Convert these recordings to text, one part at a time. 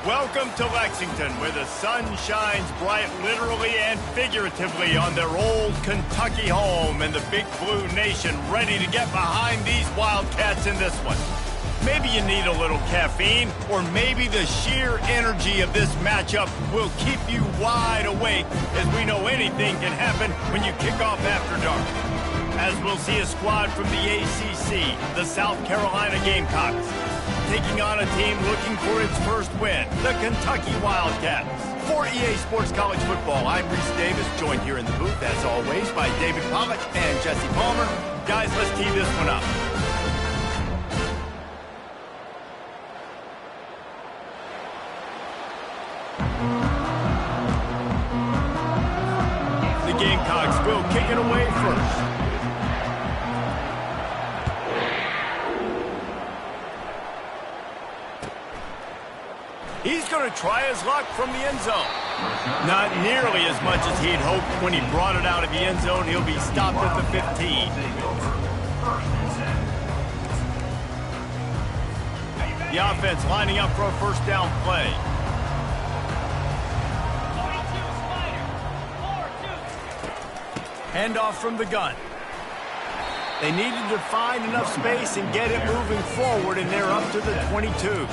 Welcome to Lexington, where the sun shines bright literally and figuratively on their old Kentucky home, and the Big Blue Nation ready to get behind these Wildcats in this one. Maybe you need a little caffeine, or maybe the sheer energy of this matchup will keep you wide awake, as we know anything can happen when you kick off after dark. As we'll see a squad from the ACC, the South Carolina Gamecocks, taking on a team looking for its first win, the Kentucky Wildcats. For EA Sports College Football, I'm Reese Davis, joined here in the booth, as always, by David Pollack and Jesse Palmer. Guys, let's tee this one up. The Gamecocks will kick it away first. He's going to try his luck from the end zone. Not nearly as much as he'd hoped when he brought it out of the end zone. He'll be stopped at the 15. The offense lining up for a first down play. Handoff from the gun. They needed to find enough space and get it moving forward, and they're up to the 22.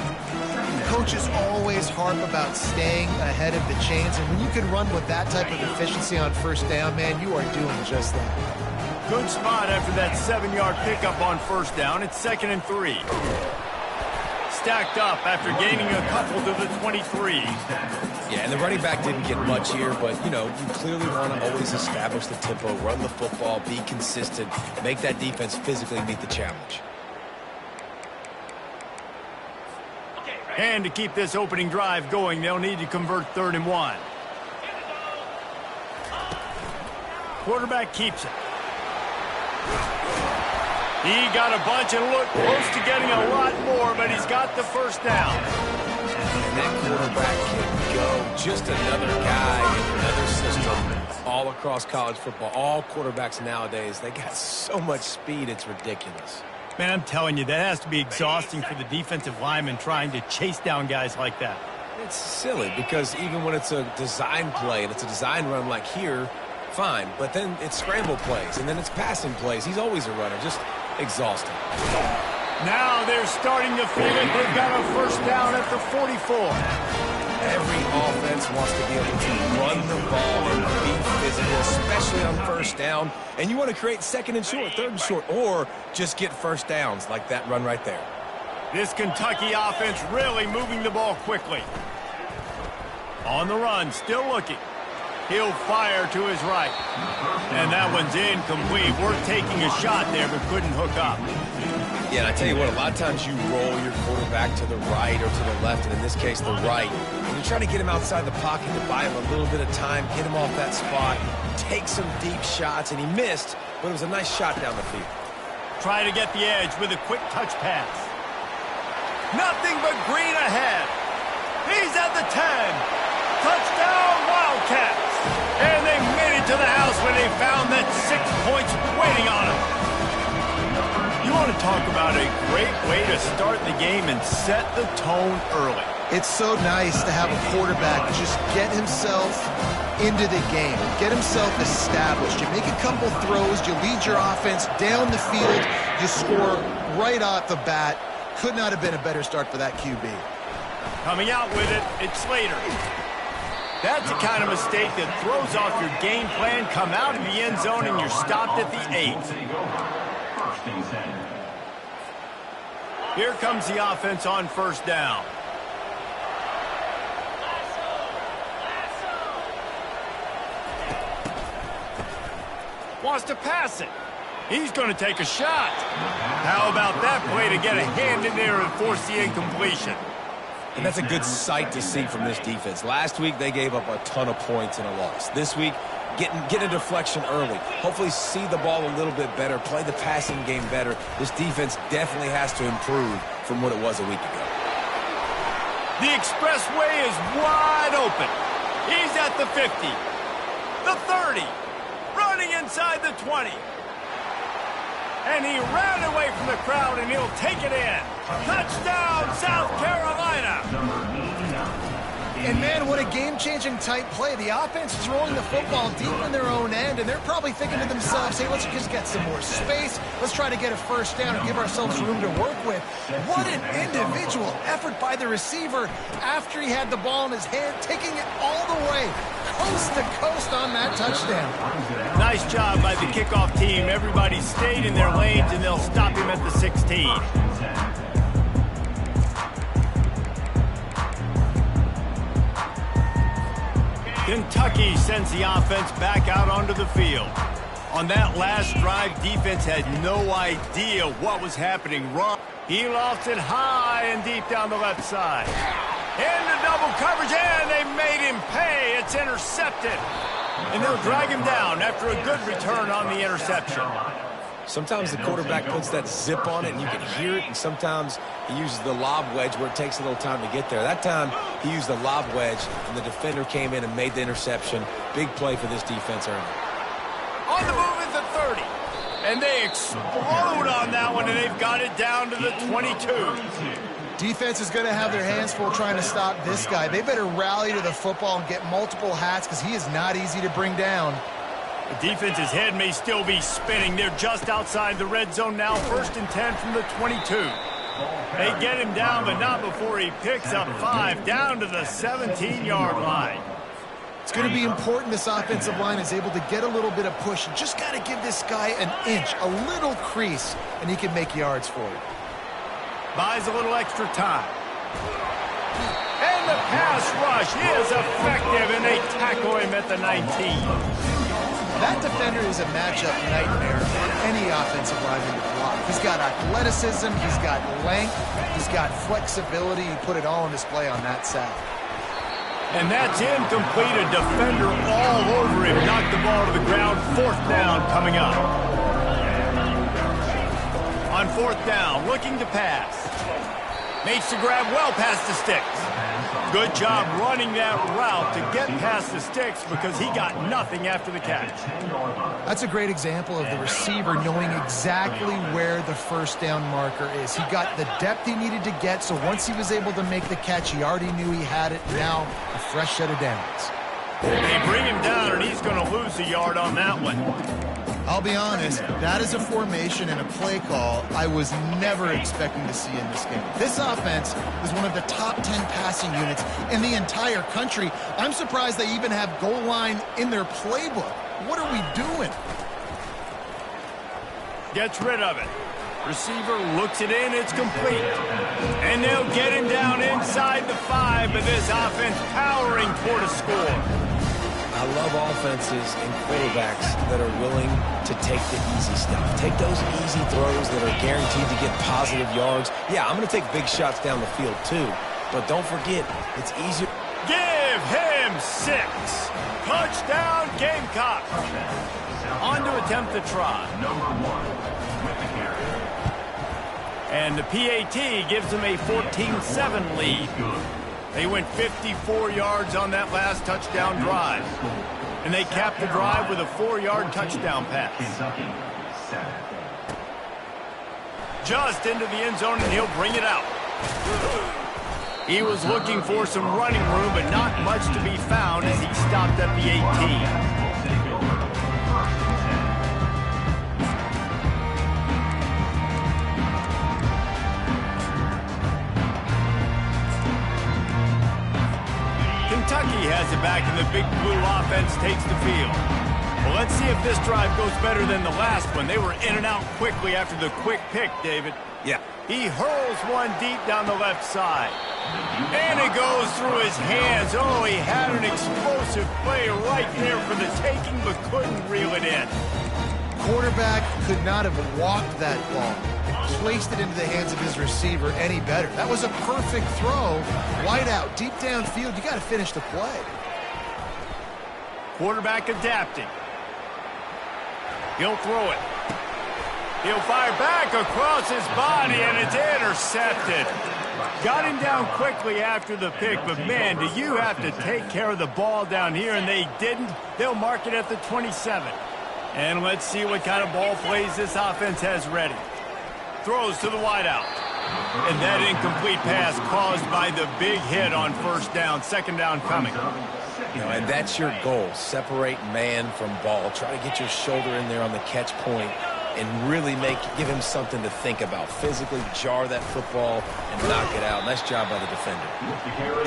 Coaches always harp about staying ahead of the chains, and when you can run with that type of efficiency on first down, man, you are doing just that. Good spot after that 7-yard pickup on first down. It's 2nd and 3. Stacked up after gaining a couple to the 23. Yeah, and the running back didn't get much here, but, you know, you clearly want to always establish the tempo, run the football, be consistent, make that defense physically meet the challenge. And to keep this opening drive going, they'll need to convert 3rd and 1. Quarterback keeps it. He got a bunch and looked close to getting a lot more, but he's got the first down. And that quarterback can go. Just another guy in another system all across college football. All quarterbacks nowadays, they got so much speed, it's ridiculous. Man, I'm telling you, that has to be exhausting for the defensive lineman trying to chase down guys like that. It's silly because even when it's a design play and it's a design run like here, fine. But then it's scramble plays and then it's passing plays. He's always a runner, just exhausting. Now they're starting to feel it. They've got a first down at the 44. Every offense wants to be able to run the ball and be physical, especially on first down. And you want to create 2nd and short, 3rd and short, or just get first downs like that run right there. This Kentucky offense really moving the ball quickly. On the run, still looking. He'll fire to his right. And that one's incomplete. We're taking a shot there, but couldn't hook up. Yeah, and I tell you what, a lot of times you roll your quarterback to the right or to the left, and in this case, the right. And you try to get him outside the pocket to buy him a little bit of time, get him off that spot, take some deep shots, and he missed, but it was a nice shot down the field. Try to get the edge with a quick touch pass. Nothing but green ahead. He's at the 10. Touchdown, Wildcats. And they made it to the house when they found that 6 points waiting on them. You want to talk about a great way to start the game and set the tone early. It's so nice to have a quarterback just get himself into the game, get himself established. You make a couple throws, you lead your offense down the field, you score right off the bat. Could not have been a better start for that QB. Coming out with it, it's Slater. That's the kind of mistake that throws off your game plan. Come out of the end zone and you're stopped at the 8. Here comes the offense on first down. Wants to pass it. He's going to take a shot. How about that play to get a hand in there and force the incompletion? And that's a good sight to see from this defense. Last week, they gave up a ton of points in a loss. This week, get a deflection early. Hopefully see the ball a little bit better, play the passing game better. This defense definitely has to improve from what it was a week ago. The expressway is wide open. He's at the 50, the 30, running inside the 20. And he ran away from the crowd, and he'll take it in. Touchdown, South Carolina. And man, what a game-changing type play. The offense throwing the football deep in their own end, and they're probably thinking to themselves, hey, let's just get some more space. Let's try to get a first down and give ourselves room to work with. What an individual effort by the receiver after he had the ball in his hand, taking it all the way, coast to coast on that touchdown. Nice job by the kickoff team. Everybody stayed in their lanes, and they'll stop him at the 16. Kentucky sends the offense back out onto the field. On that last drive, defense had no idea what was happening wrong. He lofts it high and deep down the left side. Into double coverage, and they made him pay. It's intercepted. And they'll drag him down after a good return on the interception. Sometimes the quarterback puts that zip on it and you can hear it, and sometimes he uses the lob wedge where it takes a little time to get there. That time he used the lob wedge and the defender came in and made the interception. Big play for this defense early. On the move is the 30. And they explode on that one, and they've got it down to the 22. Defense is going to have their hands full trying to stop this guy. They better rally to the football and get multiple hats because he is not easy to bring down. The defense's head may still be spinning. They're just outside the red zone now, 1st and 10 from the 22. They get him down, but not before he picks up 5 down to the 17-yard line. It's going to be important this offensive line is able to get a little bit of push. You just got to give this guy an inch, a little crease, and he can make yards for you. Buys a little extra time. And the pass rush is effective, and they tackle him at the 19. That defender is a matchup nightmare for any offensive lineman to block. He's got athleticism, he's got length, he's got flexibility. He put it all on display on that sack. And that's incomplete. A defender all over him. Knocked the ball to the ground. 4th down coming up. On 4th down, looking to pass. Makes the grab well past the sticks. Good job running that route to get past the sticks because he got nothing after the catch. That's a great example of the receiver knowing exactly where the first down marker is. He got the depth he needed to get, so once he was able to make the catch, he already knew he had it. Now, a fresh set of downs. They bring him down, and he's going to lose a yard on that one. I'll be honest, that is a formation and a play call I was never expecting to see in this game. This offense is one of the top 10 passing units in the entire country. I'm surprised they even have goal line in their playbook. What are we doing? Gets rid of it. Receiver looks it in, it's complete. And they'll get him down inside the 5, but this offense powering toward a score. I love offenses and quarterbacks that are willing to take the easy stuff. Take those easy throws that are guaranteed to get positive yards. Yeah, I'm going to take big shots down the field too, but don't forget, it's easier. Give him 6. Touchdown, Gamecock. On to attempt the try. And the PAT gives them a 14-7 lead. They went 54 yards on that last touchdown drive. And they capped the drive with a 4-yard touchdown pass. Just into the end zone, and he'll bring it out. He was looking for some running room, but not much to be found as he stopped at the 18. Kentucky has it back, and the Big Blue offense takes the field. Well, let's see if this drive goes better than the last one. They were in and out quickly after the quick pick, David. Yeah. He hurls one deep down the left side. And it goes through his hands. Oh, he had an explosive play right there for the taking, but couldn't reel it in. Quarterback could not have walked that ball and placed it into the hands of his receiver any better. That was a perfect throw. Wide out, deep downfield. You got to finish the play. Quarterback adapting. He'll throw it. He'll fire back across his body, and it's intercepted. Got him down quickly after the pick, but man, do you have to take care of the ball down here, and they didn't. They'll mark it at the 27. And let's see what kind of ball plays this offense has ready. Throws to the wideout. And that incomplete pass caused by the big hit on first down, second down coming. You know, and that's your goal. Separate man from ball. Try to get your shoulder in there on the catch point and really give him something to think about. Physically jar that football and knock it out. Nice job by the defender.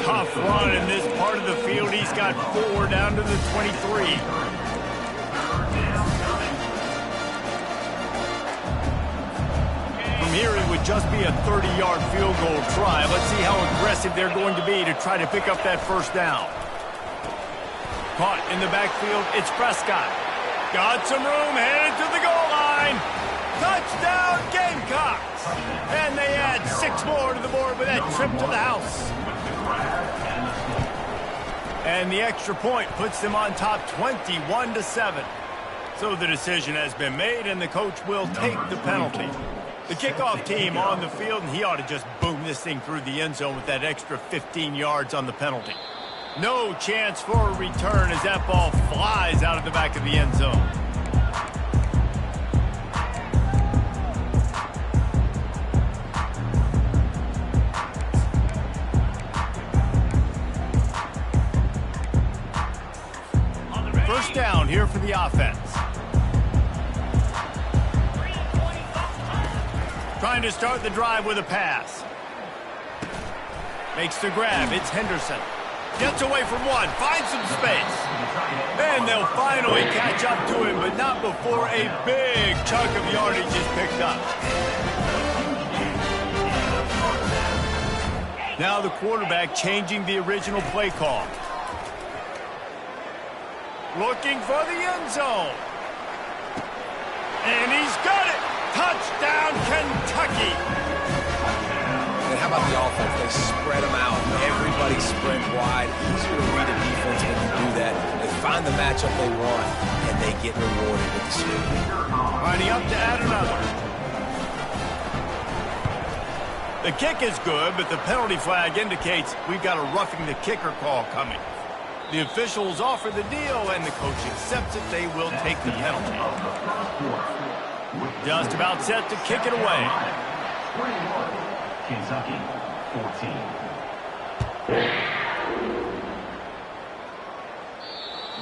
Tough run in this part of the field. He's got 4 down to the 23. From here, it would just be a 30-yard field goal try. Let's see how aggressive they're going to be to try to pick up that first down. Caught in the backfield, it's Prescott. Got some room, headed to the goal line. Touchdown, Gamecocks! And they add 6 more to the board with that trip to the house. And the extra point puts them on top 21-7. So the decision has been made, and the coach will take the penalty. The kickoff team on the field, and he ought to just boom this thing through the end zone with that extra 15 yards on the penalty. No chance for a return as that ball flies out of the back of the end zone. First down here for the offense. Trying to start the drive with a pass. Makes the grab. It's Henderson. Gets away from one. Finds some space. And they'll finally catch up to him, but not before a big chunk of yardage is picked up. Now the quarterback changing the original play call. Looking for the end zone. And he's got it. Touchdown, Kentucky. And how about the offense? They spread them out. Everybody spread wide. Easier to read a defense when you do that. They find the matchup they want, and they get rewarded with the sweep. Lining up to add another. The kick is good, but the penalty flag indicates we've got a roughing the kicker call coming. The officials offer the deal, and the coach accepts it. They will take the penalty. Just about set to kick it away. Kentucky, 14.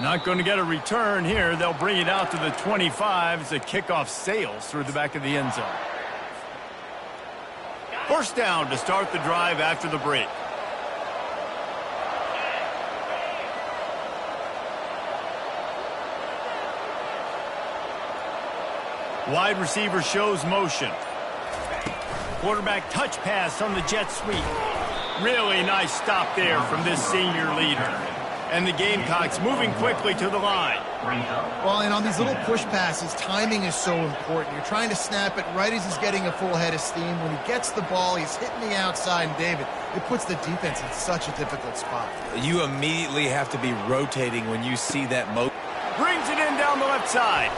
Not going to get a return here. They'll bring it out to the 25 as the kickoff sails through the back of the end zone. First down to start the drive after the break. Wide receiver shows motion. Quarterback touch pass on the jet sweep. Really nice stop there from this senior leader. And the Gamecocks moving quickly to the line. Well, and on these little push passes, timing is so important. You're trying to snap it right as he's getting a full head of steam. When he gets the ball, he's hitting the outside, and David, it puts the defense in such a difficult spot. You immediately have to be rotating when you see that Brings it in down the left side.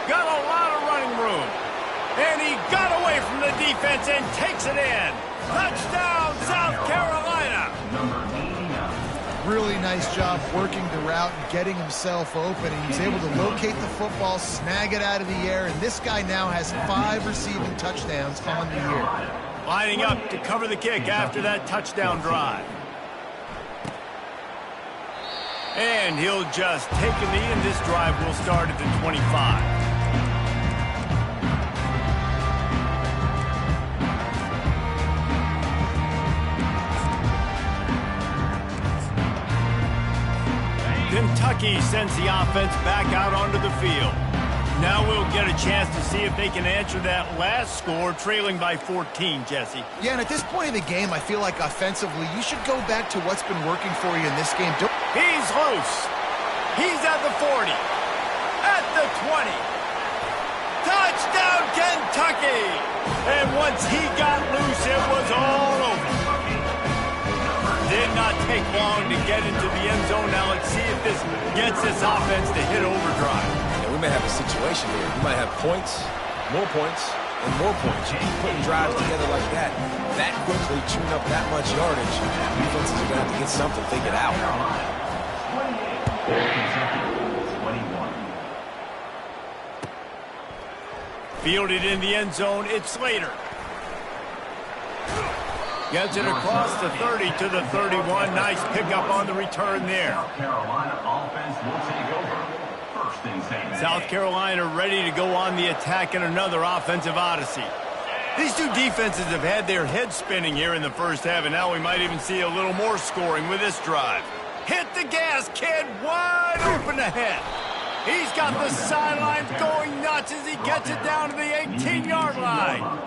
Got a lot of running room. And he got away from the defense and takes it in. Touchdown, South Carolina. Really nice job working the route and getting himself open. And he's able to locate the football, snag it out of the air, and this guy now has 5 receiving touchdowns on the year. Lining up to cover the kick after that touchdown drive. And he'll just take a knee, and this drive will start at the 25. Kentucky sends the offense back out onto the field. Now we'll get a chance to see if they can answer that last score, trailing by 14, Jesse. Yeah, and at this point in the game, I feel like offensively, you should go back to what's been working for you in this game. He's loose. He's at the 40. At the 20. Touchdown, Kentucky! And once he got loose, it was all over. Did not take long to get into the end zone. Now let's see if this gets this offense to hit overdrive. We may have a situation here. You might have points, and more points. You keep putting drives together like that quickly, tune up that much yardage. Defenses are going to have to get something figured out. 21. Fielded in the end zone, it's Slater. Gets it across the 30 to the 31. Nice pickup on the return there. South Carolina offense will take over. First and 10. South Carolina ready to go on the attack in another offensive odyssey. These two defenses have had their heads spinning here in the first half, and now we might even see a little more scoring with this drive. Hit the gas, kid. Wide open ahead. He's got the sidelines going nuts as he gets it down to the 18-yard line.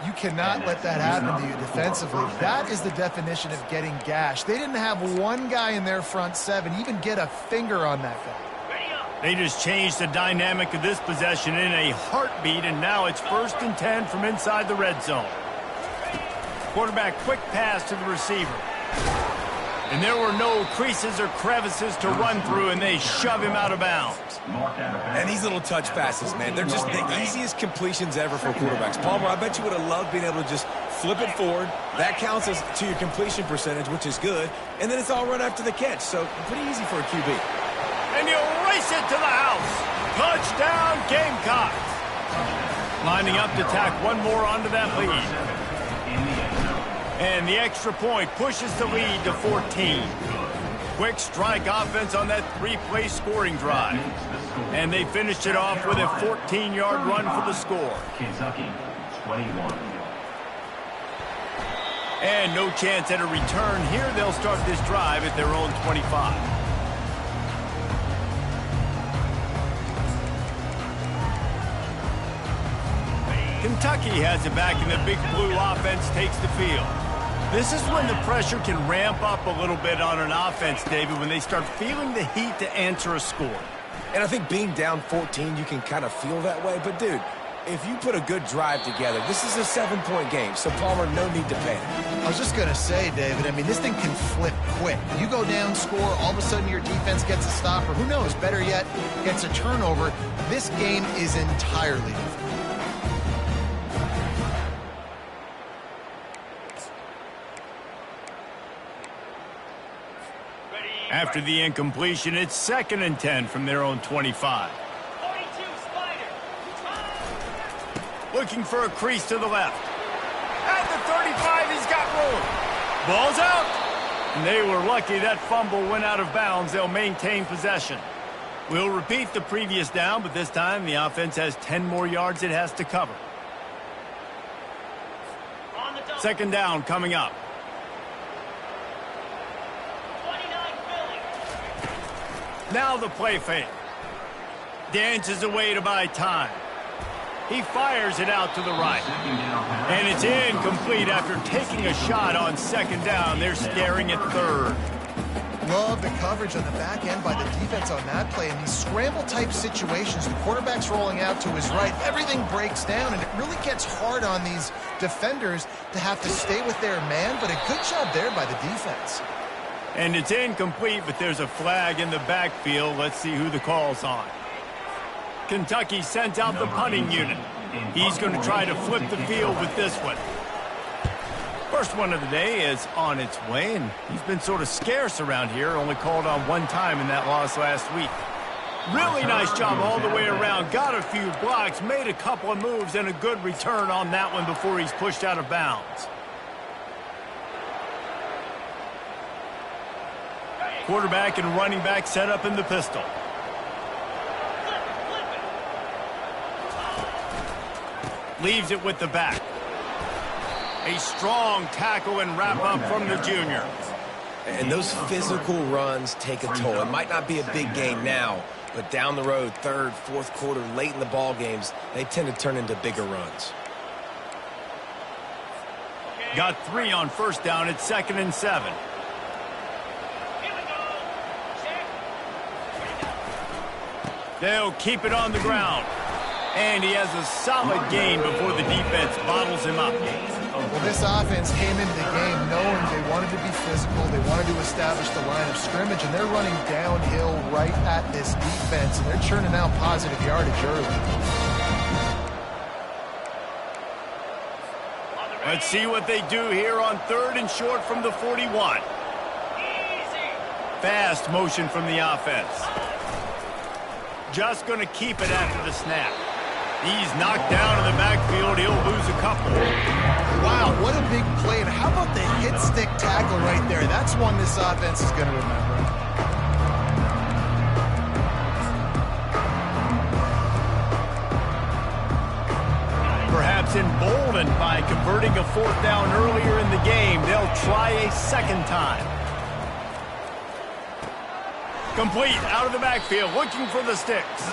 You cannot let that happen to you defensively. That is the definition of getting gashed. They didn't have one guy in their front seven even get a finger on that guy. They just changed the dynamic of this possession in a heartbeat, and now it's 1st and 10 from inside the red zone. Quarterback quick pass to the receiver. And there were no creases or crevices to run through, and they shove him out of bounds. And these little touch passes, man, they're just the easiest completions ever for quarterbacks. Palmer, I bet you would have loved being able to just flip it forward. That counts as to your completion percentage, which is good. And then it's all run after the catch, so pretty easy for a QB. And he'll race it to the house. Touchdown, Gamecocks. Lining up to tack one more onto that lead. And the extra point pushes the lead to 14. Quick strike offense on that 3-play scoring drive. And they finished it off with a 14-yard run for the score. Kentucky, 21. And no chance at a return here. They'll start this drive at their own 25. Kentucky has it back, and the Big Blue offense takes the field. This is when the pressure can ramp up a little bit on an offense, David, when they start feeling the heat to answer a score. And I think being down 14, you can kind of feel that way. But, dude, if you put a good drive together, this is a 7-point game, so Palmer, no need to panic. I was just going to say, David, I mean, this thing can flip quick. You go down, score, all of a sudden your defense gets a stop, or who knows, better yet, gets a turnover. This game is entirely different. After the incompletion, it's 2nd and 10 from their own 25. Looking for a crease to the left. At the 35, he's got room. Ball's out. And they were lucky that fumble went out of bounds. They'll maintain possession. We'll repeat the previous down, but this time the offense has 10 more yards it has to cover. 2nd down coming up. Now the play fake. Dances away to buy time. He fires it out to the right. And it's incomplete after taking a shot on 2nd down. They're staring at 3rd. Love the coverage on the back end by the defense on that play. In these scramble-type situations, the quarterback's rolling out to his right. Everything breaks down, and it really gets hard on these defenders to have to stay with their man, but a good job there by the defense. And it's incomplete, but there's a flag in the backfield. Let's see who the call's on. Kentucky sends out the punting unit. He's going to try to flip the field with this one. First one of the day is on its way, and he's been sort of scarce around here, only called on one time in that loss last week. Really nice job all the way around. Got a few blocks, made a couple of moves, and a good return on that one before he's pushed out of bounds. Quarterback and running back set up in the pistol. Leaves it with the back. A strong tackle and wrap up from the junior. And those physical runs take a toll. It might not be a big gain now, but down the road, 3rd, 4th quarter, late in the ball games, they tend to turn into bigger runs. Got 3 on 1st down at 2nd and 7. They'll keep it on the ground. And he has a solid gain before the defense bottles him up. Well, this offense came into the game knowing they wanted to be physical. They wanted to establish the line of scrimmage, and they're running downhill right at this defense, and they're churning out positive yardage early. Let's see what they do here on 3rd and short from the 41. Fast motion from the offense. Just going to keep it after the snap. He's knocked down in the backfield. He'll lose a couple. Wow, what a big play. And how about the hit stick tackle right there? That's one this offense is going to remember. Perhaps emboldened by converting a fourth down earlier in the game, they'll try a second time. Complete out of the backfield, looking for the sticks.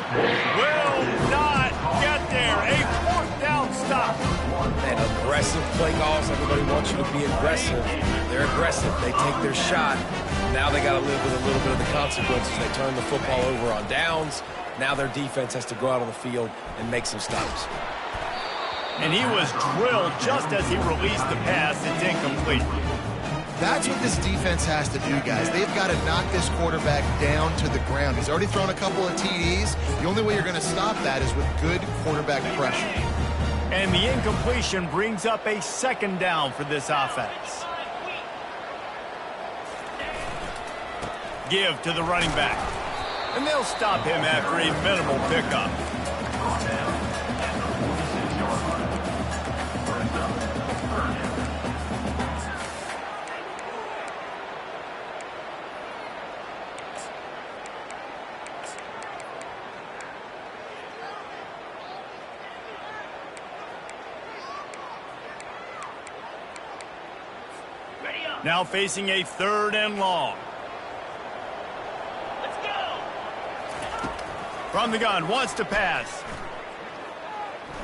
Will not get there. A fourth down stop. Man, aggressive play calls. Everybody wants you to be aggressive. They're aggressive. They take their shot. Now they got to live with a little bit of the consequences. They turn the football over on downs. Now their defense has to go out on the field and make some stops. And he was drilled just as he released the pass. It's incomplete. That's what this defense has to do, guys. They've got to knock this quarterback down to the ground. He's already thrown a couple of TDs. The only way you're going to stop that is with good quarterback pressure. And the incompletion brings up a second down for this offense. Give to the running back. And they'll stop him after a minimal pickup. Now facing a third and long. Let's go. From the gun, wants to pass.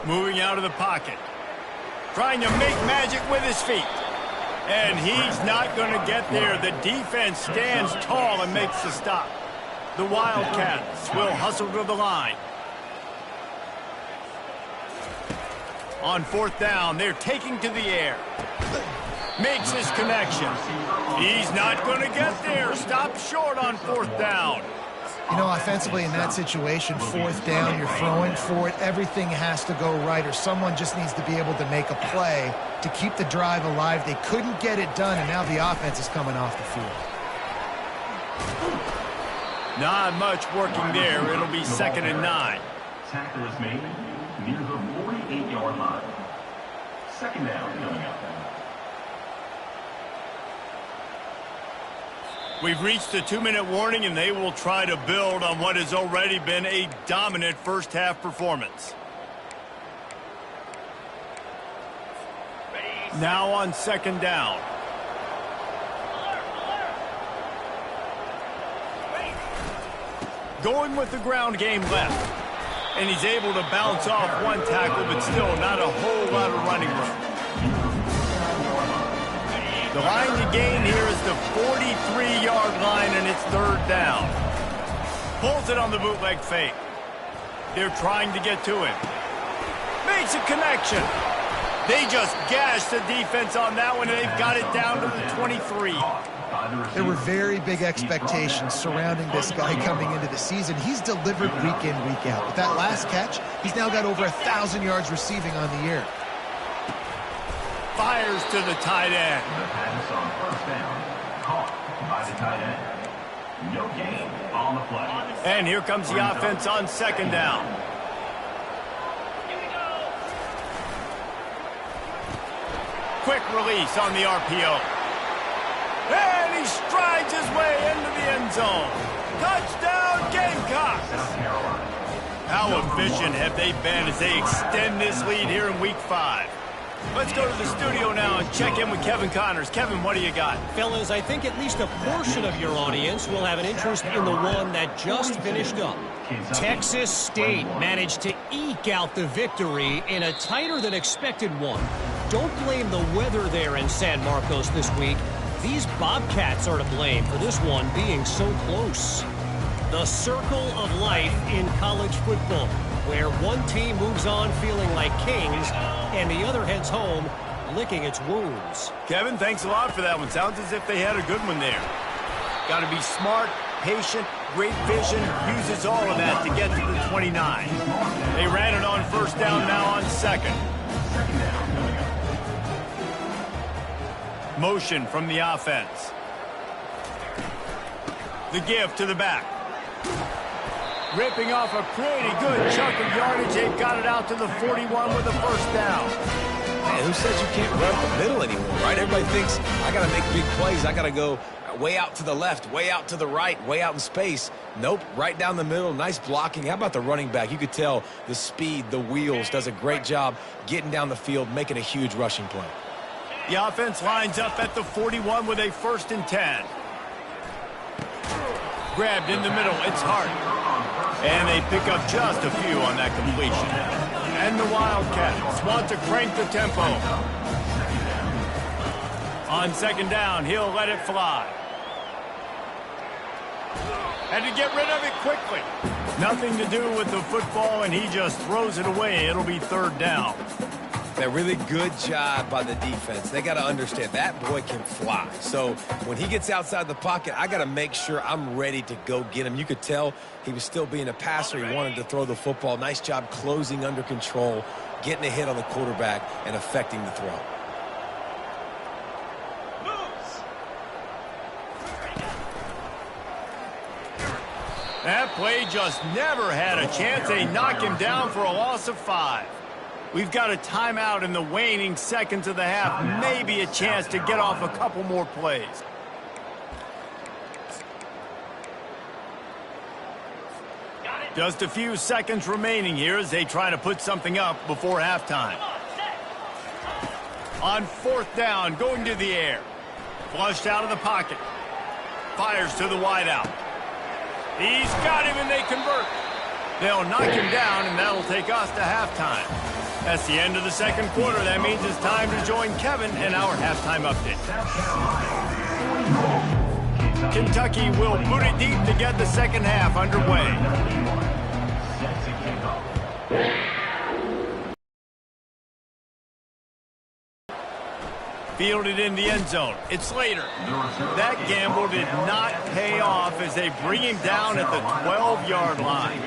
Moving out of the pocket. Trying to make magic with his feet. And he's not going to get there. The defense stands tall and makes the stop. The Wildcats will hustle to the line. On fourth down, they're taking to the air. Makes his connection. He's not going to get there. Stop short on fourth down. You know, offensively in that situation, fourth down, you're throwing for it. Everything has to go right, or someone just needs to be able to make a play to keep the drive alive. They couldn't get it done, and now the offense is coming off the field. Not much working there. It'll be 2nd and 9. Tackle is made near the 48-yard line. Second down coming up. We've reached the 2-minute warning, and they will try to build on what has already been a dominant first-half performance. Now on 2nd down. Going with the ground game left. And he's able to bounce off one tackle, but still not a whole lot of running room. The line to gain here is the 43-yard line, and it's 3rd down. Pulls it on the bootleg fake. They're trying to get to him. Makes a connection. They just gashed the defense on that one, and they've got it down to the 23. There were very big expectations surrounding this guy coming into the season. He's delivered week in, week out. With that last catch, he's now got over 1,000 yards receiving on the year. Fires to the tight end. The pass on first down. Caught by the tight end. No gain on the play. And here comes the offense on 2nd down. Quick release on the RPO. And he strides his way into the end zone. Touchdown, Gamecocks! How efficient have they been as they extend this lead here in Week 5? Let's go to the studio now and check in with Kevin Connors. Kevin, what do you got? Fellas, I think at least a portion of your audience will have an interest in the one that just finished up. Texas State managed to eke out the victory in a tighter than expected one. Don't blame the weather there in San Marcos this week. These Bobcats are to blame for this one being so close. The circle of life in college football, where one team moves on feeling like kings and the other heads home licking its wounds. Kevin, thanks a lot for that one. Sounds as if they had a good one there. Got to be smart, patient, great vision, uses all of that to get to the 29. They ran it on first down, now on 2nd. Motion from the offense. The give to the back. Ripping off a pretty good chunk of yardage. They've got it out to the 41 with a first down. Man, who says you can't run up the middle anymore, right? Everybody thinks, I got to make big plays. I got to go way out to the left, way out to the right, way out in space. Nope, right down the middle. Nice blocking. How about the running back? You could tell the speed, the wheels, does a great job getting down the field, making a huge rushing play. The offense lines up at the 41 with a 1st and 10. Grabbed in the middle. It's Hart. And they pick up just a few on that completion. And the Wildcats want to crank the tempo. On 2nd down, he'll let it fly. Had to get rid of it quickly. Nothing to do with the football, and he just throws it away. It'll be 3rd down. A really good job by the defense. They got to understand that boy can fly. So when he gets outside the pocket, I got to make sure I'm ready to go get him. You could tell he was still being a passer. He wanted to throw the football. Nice job closing under control, getting a hit on the quarterback, and affecting the throw. That play just never had a chance. They knock him down for a loss of 5. We've got a timeout in the waning seconds of the half. Maybe a chance to get off a couple more plays. Just a few seconds remaining here as they try to put something up before halftime. On 4th down, going to the air. Flushed out of the pocket. Fires to the wideout. He's got him and they convert. They'll knock him down and that'll take us to halftime. That's the end of the 2nd quarter. That means it's time to join Kevin in our halftime update. Kentucky will boot it deep to get the 2nd half underway. Fielded in the end zone. It's Slater. That gamble did not pay off as they bring him down at the 12-yard line.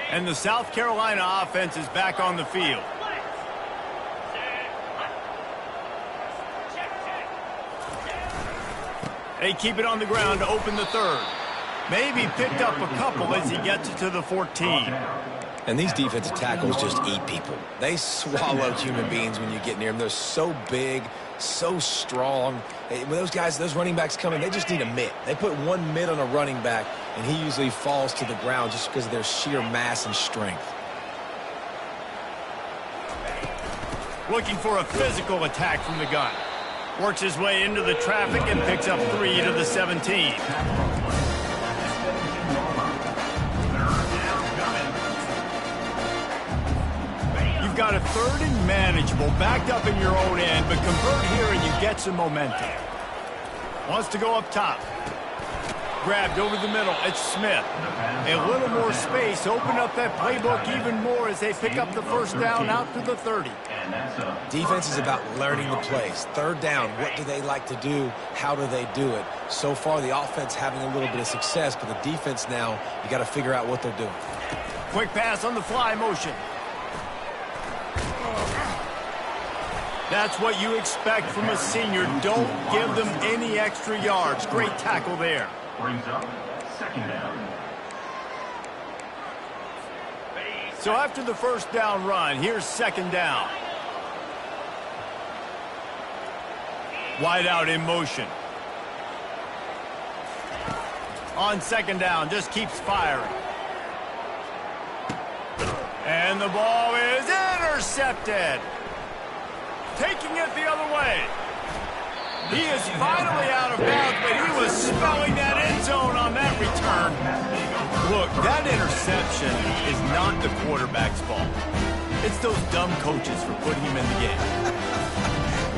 And the South Carolina offense is back on the field. They keep it on the ground to open the 3rd. Maybe picked up a couple as he gets to the 14. And these defensive tackles just eat people. They swallow human beings when you get near them. They're so big, so strong. When those guys, those running backs come in, they just need a mitt. They put one mitt on a running back, and he usually falls to the ground just because of their sheer mass and strength. Looking for a physical attack from the gun. Works his way into the traffic and picks up 3 to the 17. Got a 3rd and manageable, backed up in your own end, but convert here and you get some momentum. Wants to go up top. Grabbed over the middle. It's Smith. A little more space. Open up that playbook even more as they pick up the 1st down out to the 30. Defense is about learning the plays. 3rd down, what do they like to do? How do they do it? So far, the offense having a little bit of success, but the defense now, you got to figure out what they're doing. Quick pass on the fly motion. That's what you expect from a senior. Don't give them any extra yards. Great tackle there. Brings up 2nd down. So after the 1st down run, here's 2nd down. Wide out in motion. On 2nd down, just keeps firing. And the ball is intercepted. Taking it the other way. He is finally out of bounds, but he was smelling that end zone on that return. Look, that interception is not the quarterback's fault. It's those dumb coaches for putting him in the game.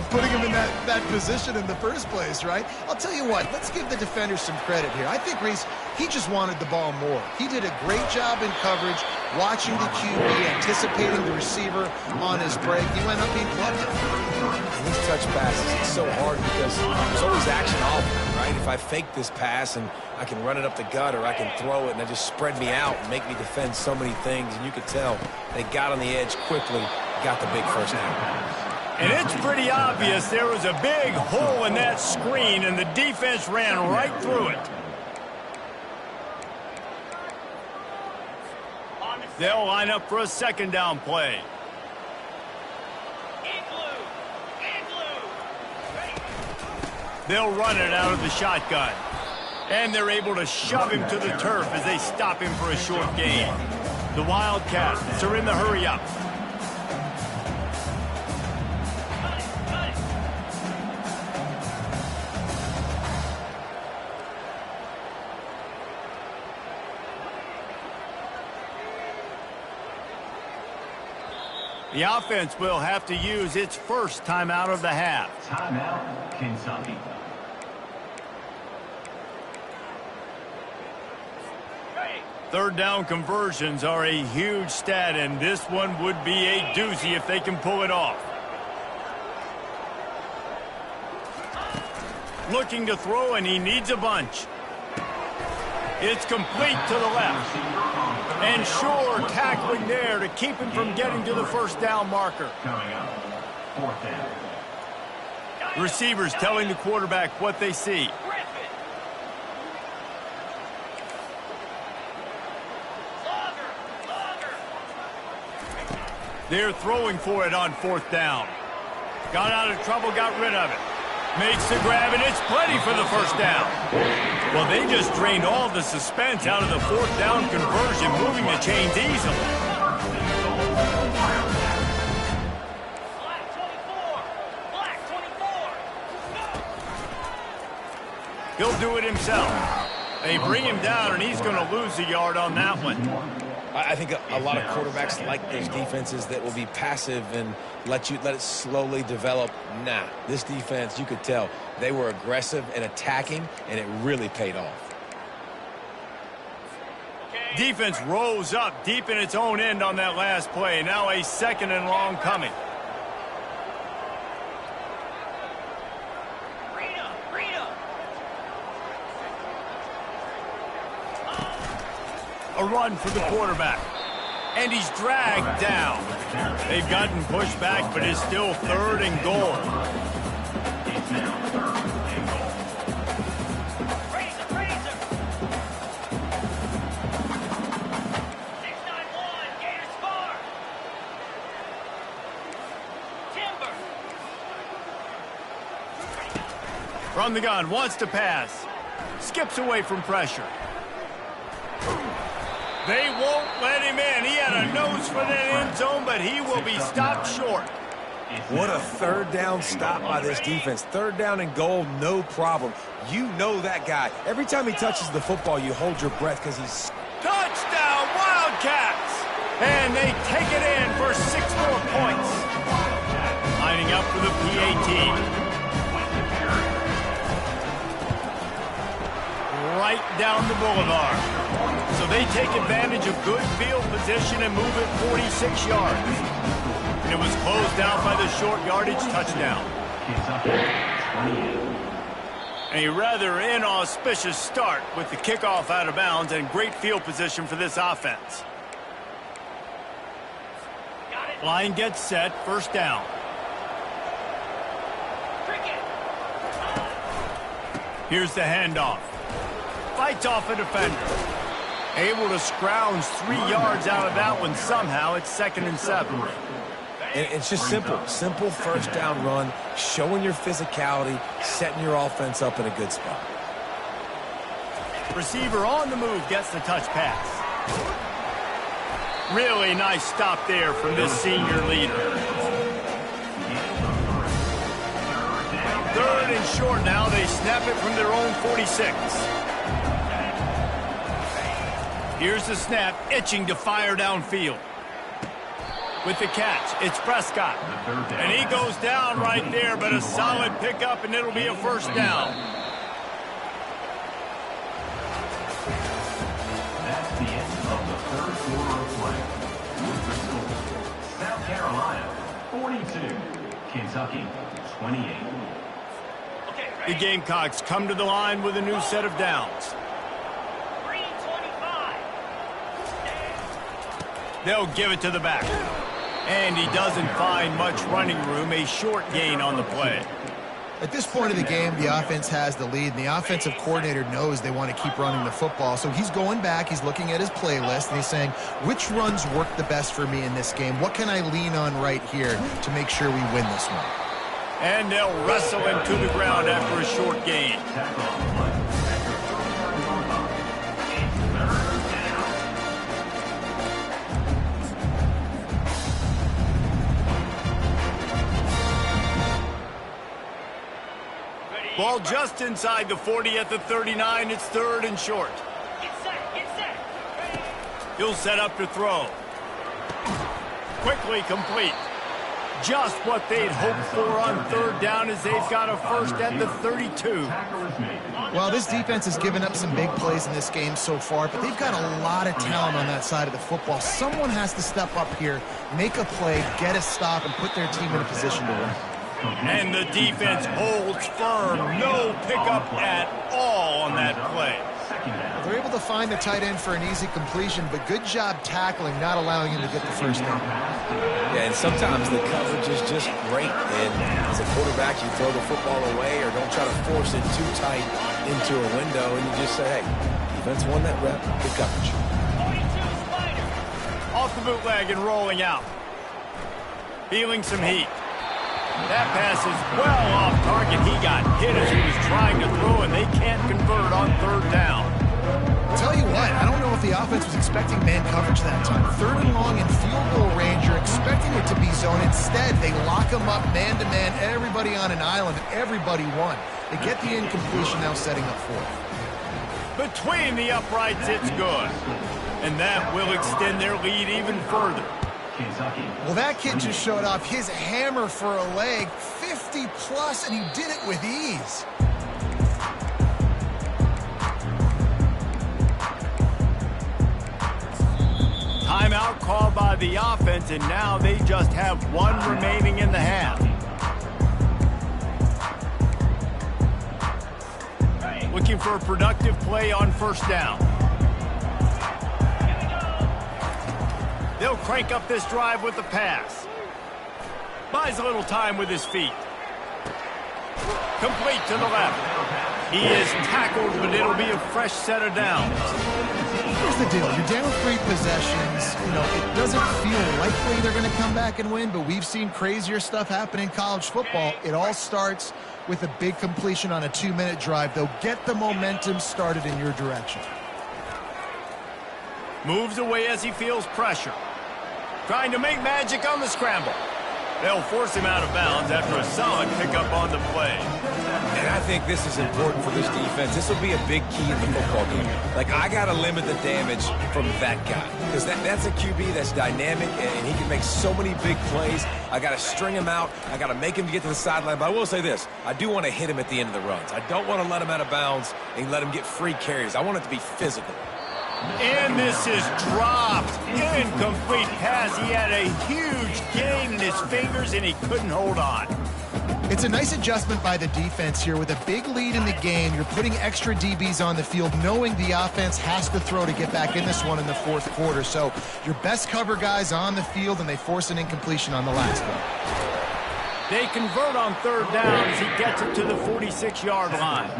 Putting him in that position in the first place, right? I'll tell you what, let's give the defenders some credit here. I think, Reese, he just wanted the ball more. He did a great job in coverage, watching the QB, anticipating the receiver on his break. He went up, he plugged it. And these touch passes, it's so hard because there's always action off, right? If I fake this pass and I can run it up the gut or I can throw it and they just spread me out and make me defend so many things, and you could tell they got on the edge quickly, got the big 1st down. And it's pretty obvious there was a big hole in that screen, and the defense ran right through it. They'll line up for a second down play. They'll run it out of the shotgun. And they're able to shove him to the turf as they stop him for a short gain. The Wildcats are in the hurry-up. The offense will have to use its first timeout of the half. Timeout, Kentucky. Third down conversions are a huge stat, and this one would be a doozy if they can pull it off. Looking to throw, and he needs a bunch. It's complete to the left. And sure, tackling there to keep him from getting to the first down marker. Coming up, fourth down. Receivers telling the quarterback what they see. They're throwing for it on fourth down. Got out of trouble, got rid of it. Makes the grab, and it's plenty for the first down. Well, they just drained all the suspense out of the fourth down conversion, moving the chains easily. Black 24. Black 24. He'll do it himself. They bring him down, and he's going to lose a yard on that one. I think a lot of quarterbacks like those defenses that will be passive and let it slowly develop. Nah, this defense, you could tell, they were aggressive and attacking, and it really paid off. Defense rose up deep in its own end on that last play. Now a second and long coming. A run for the quarterback. And he's dragged down. They've gotten pushed back, but it's still third and goal. It's now third and goal. Razor. 691, Gators far. Timber. From the gun, wants to pass. Skips away from pressure. They won't let him in. He had a nose for that end zone, but he will be stopped short. What a third down stop by this defense. Third down and goal, no problem. You know that guy. Every time he touches the football, you hold your breath because he's... Touchdown, Wildcats! And they take it in for 6 more points. Lining up for the PAT. Right down the boulevard. So they take advantage of good field position and move it 46 yards. And it was closed out by the short yardage touchdown. A rather inauspicious start with the kickoff out of bounds and great field position for this offense. Line gets set, first down. Here's the handoff. Fights off a defender. Able to scrounge 3 yards out of that one somehow. It's 2nd and 7. And it's just simple. Simple first down run, showing your physicality, setting your offense up in a good spot. Receiver on the move gets the touch pass. Really nice stop there from this senior leader. Third and short now. They snap it from their own 46. Here's the snap, itching to fire downfield. With the catch, it's Prescott. And he goes down right there, but a solid pickup, and it'll be a first down. That's the end of the third quarter of play. With the score, South Carolina 42, Kentucky 28. The Gamecocks come to the line with a new set of downs. They'll give it to the back. And he doesn't find much running room, a short gain on the play. At this point of the game, the offense has the lead, and the offensive coordinator knows they want to keep running the football. So he's going back, he's looking at his playlist, and he's saying, which runs work the best for me in this game? What can I lean on right here to make sure we win this one? And they'll wrestle him to the ground after a short gain. Ball just inside the 40 at the 39. It's 3rd and short. Get set, get set. He'll set up to throw. Quickly complete. Just what they'd hoped for on 3rd down as they've got a first at the 32. Well, this defense has given up some big plays in this game so far, but they've got a lot of talent on that side of the football. Someone has to step up here, make a play, get a stop, and put their team in a position to win. And the defense holds firm. No pickup at all on that play. They're able to find the tight end for an easy completion, but good job tackling, not allowing him to get the first down. Yeah, and sometimes the coverage is just great. And as a quarterback, you throw the football away or don't try to force it too tight into a window, and you just say, hey, defense won that rep, good coverage. 42 Spider. Off the bootleg and rolling out. Feeling some heat. That pass is well off target. He got hit as he was trying to throw, and they can't convert on 3rd down. I'll tell you what, I don't know if the offense was expecting man coverage that time. 3rd and long in field goal range, you're expecting it to be zone. Instead, they lock them up man-to-man, everybody on an island, and everybody won. They get the incompletion, now setting up 4th. Between the uprights, it's good. And that will extend their lead even further. Well, that kid just showed off his hammer for a leg, 50-plus, and he did it with ease. Timeout called by the offense, and now they just have 1 remaining in the half. Looking for a productive play on 1st down. They'll crank up this drive with the pass. Buys a little time with his feet. Complete to the left. He is tackled, but it'll be a fresh set of downs. Here's the deal. You're down 3 possessions. You know, it doesn't feel likely they're going to come back and win, but we've seen crazier stuff happen in college football. It all starts with a big completion on a 2-minute drive. They'll get the momentum started in your direction. Moves away as he feels pressure. Trying to make magic on the scramble. They'll force him out of bounds after a solid pickup on the play. And I think this is important for this defense. This will be a big key in the football game. Like, I got to limit the damage from that guy. Because that's a QB that's dynamic, and he can make so many big plays. I got to string him out. I got to make him get to the sideline. But I will say this. I do want to hit him at the end of the runs. I don't want to let him out of bounds and let him get free carries. I want it to be physical. And this is dropped. Incomplete pass. He had a huge gain in his fingers, and he couldn't hold on. It's a nice adjustment by the defense here. With a big lead in the game, you're putting extra DBs on the field, knowing the offense has to throw to get back in this one in the 4th quarter. So your best cover guys on the field, and they force an incompletion on the last one. They convert on 3rd down as he gets it to the 46-yard line.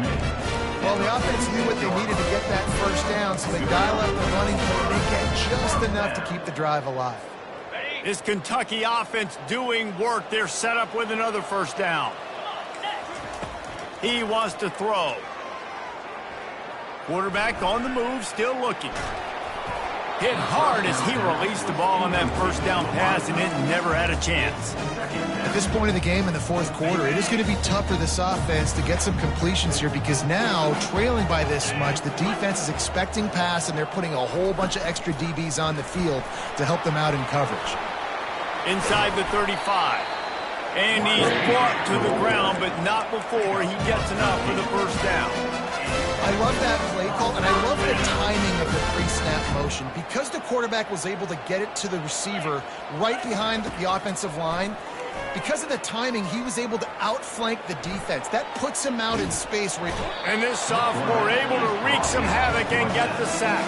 Well, the offense knew what they needed to get that first down, so they dial up the running play. They get just enough to keep the drive alive. This Kentucky offense doing work. They're set up with another first down. He wants to throw. Quarterback on the move, still looking. Hit hard as he released the ball on that first down pass, and it never had a chance. At this point of the game in the 4th quarter, it is going to be tough for this offense to get some completions here, because now, trailing by this much, the defense is expecting pass, and they're putting a whole bunch of extra DBs on the field to help them out in coverage. Inside the 35. And he's brought to the ground, but not before he gets enough for the first down. I love that play call, and I love the timing of the pre-snap motion. Because the quarterback was able to get it to the receiver right behind the offensive line, because of the timing, he was able to outflank the defense. That puts him out in space. And this sophomore able to wreak some havoc and get the sack.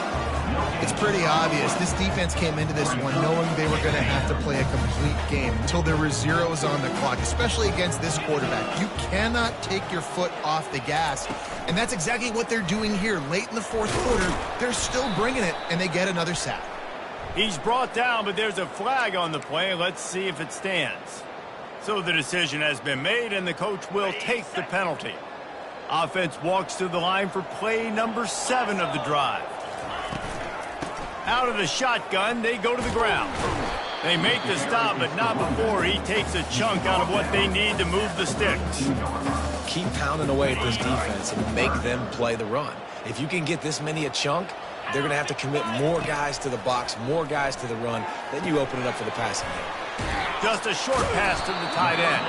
It's pretty obvious. This defense came into this one knowing they were going to have to play a complete game until there were zeros on the clock, especially against this quarterback. You cannot take your foot off the gas, and that's exactly what they're doing here. Late in the fourth quarter, they're still bringing it, and they get another sack. He's brought down, but there's a flag on the play. Let's see if it stands. So the decision has been made, and the coach will take the penalty. Offense walks to the line for play number 7 of the drive. Out of the shotgun, they go to the ground. They make the stop, but not before he takes a chunk out of what they need to move the sticks. Keep pounding away at this defense and make them play the run. If you can get this many a chunk, they're going to have to commit more guys to the box, more guys to the run. Then you open it up for the passing game. Just a short pass to the tight end.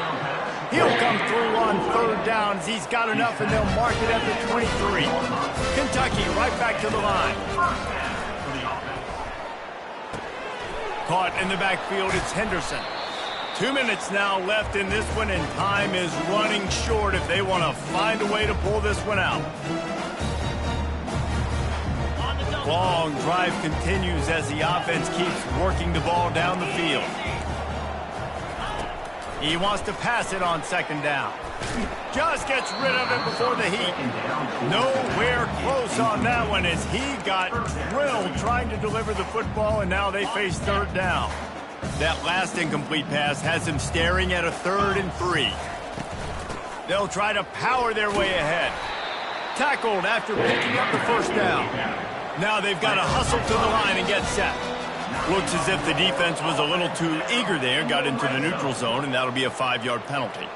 He'll come through on third downs. He's got enough, and they'll mark it at the 23. Kentucky right back to the line. Caught in the backfield, it's Henderson. 2 minutes now left in this one, and time is running short if they want to find a way to pull this one out. Long drive continues as the offense keeps working the ball down the field. He wants to pass it on second down. Just gets rid of it before the heat. Nowhere close on that one as he got drilled trying to deliver the football, and now they face third down. That last incomplete pass has him staring at a 3rd and 3. They'll try to power their way ahead. Tackled after picking up the first down. Now they've got to hustle to the line and get set. Looks as if the defense was a little too eager there, got into the neutral zone, and that'll be a 5-yard penalty.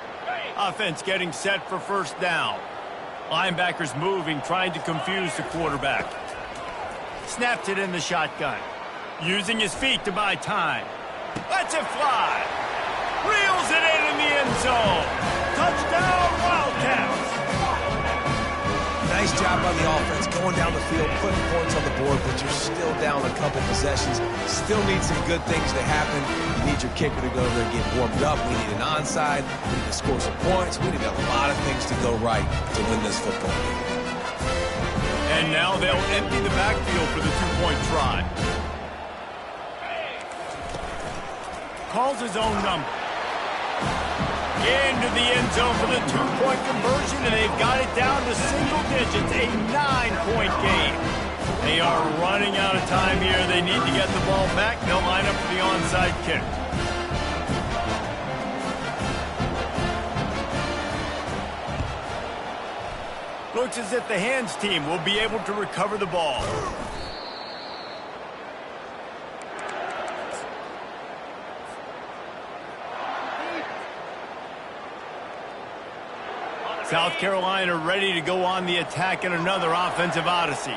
Offense getting set for first down. Linebackers moving, trying to confuse the quarterback. Snaps it in the shotgun. Using his feet to buy time. Lets it fly. Reels it in the end zone. Touchdown, Wildcats. Nice job by the offense going down the field, putting points on the board, but you're still down a couple possessions. Still need some good things to happen. You need your kicker to go over there and get warmed up. We need an onside. We need to score some points. We need a lot of things to go right to win this football game. And now they'll empty the backfield for the 2-point try. Calls his own number. Into the end zone for the 2-point conversion, and they've got it down to single digits, a 9-point game. They are running out of time here. They need to get the ball back. They'll line up for the onside kick. Looks as if the hands team will be able to recover the ball. South Carolina ready to go on the attack in another offensive odyssey.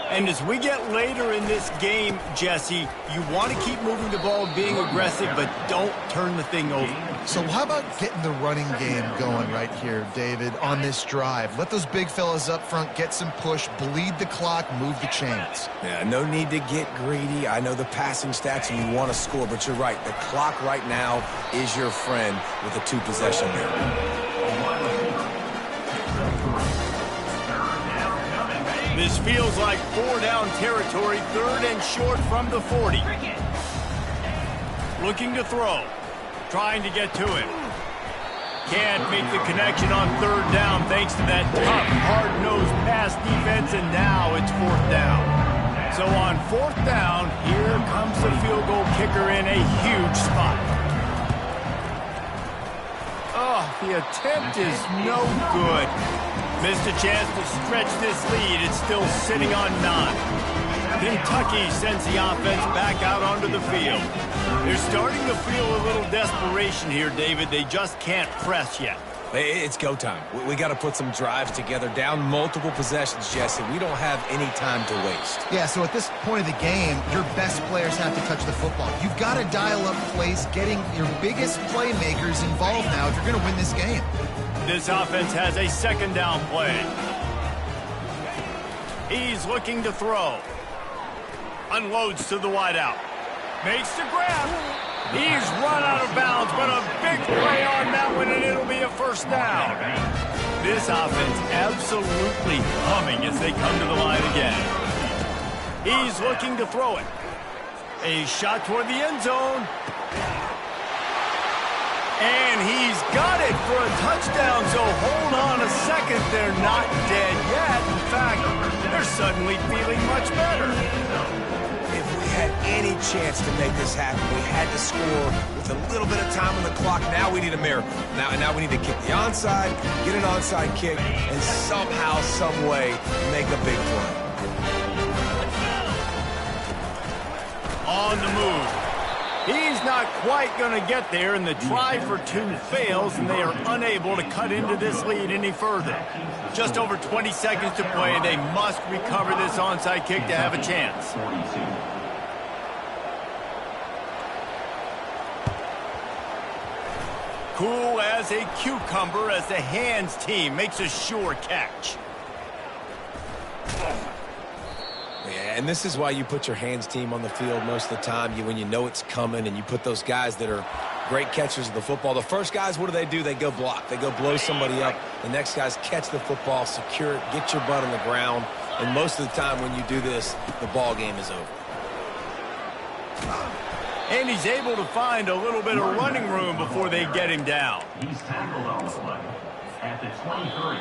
And as we get later in this game, Jesse, you want to keep moving the ball, being aggressive, but don't turn the thing over. So how about getting the running game going right here, David, on this drive? Let those big fellas up front get some push, bleed the clock, move the chains. Yeah, no need to get greedy. I know the passing stats and you want to score, but you're right. The clock right now is your friend with a 2-possession game. This feels like 4-down territory, 3rd and short from the 40. Looking to throw. Trying to get to it. Can't make the connection on 3rd down thanks to that tough, hard-nosed pass defense, and now it's 4th down. So on 4th down, here comes the field goal kicker in a huge spot. Oh, the attempt is no good. Missed a chance to stretch this lead. It's still sitting on 9. Kentucky sends the offense back out onto the field. They're starting to feel a little desperation here, David. They just can't press yet. It's go time. We got to put some drives together, down multiple possessions, Jesse. We don't have any time to waste. Yeah, so at this point of the game, your best players have to touch the football. You've got to dial up plays, getting your biggest playmakers involved now if you're going to win this game. This offense has a 2nd down play. He's looking to throw. Unloads to the wideout. Makes the grab. He's run out of bounds, but a big play on that one, and it'll be a 1st down. This offense absolutely humming as they come to the line again. He's looking to throw it. A shot toward the end zone. And he's got it for a touchdown, so hold on a second. They're not dead yet. In fact, they're suddenly feeling much better. If we had any chance to make this happen, we had to score with a little bit of time on the clock. Now we need a miracle. Now we need to kick the onside, get an onside kick, and somehow, some way, make a big play. On the move. He's not quite going to get there, and the try for two fails, and they are unable to cut into this lead any further. Just over 20 seconds to play. They must recover this onside kick to have a chance. Cool as a cucumber as the hands team makes a sure catch. Yeah, and this is why you put your hands team on the field most of the time. When you know it's coming, and you put those guys that are great catchers of the football. The first guys, what do? They go block. They go blow somebody up. The next guys catch the football, secure it, get your butt on the ground. And most of the time when you do this, the ball game is over. And he's able to find a little bit of running room before they get him down. He's tackled on the play at the 23.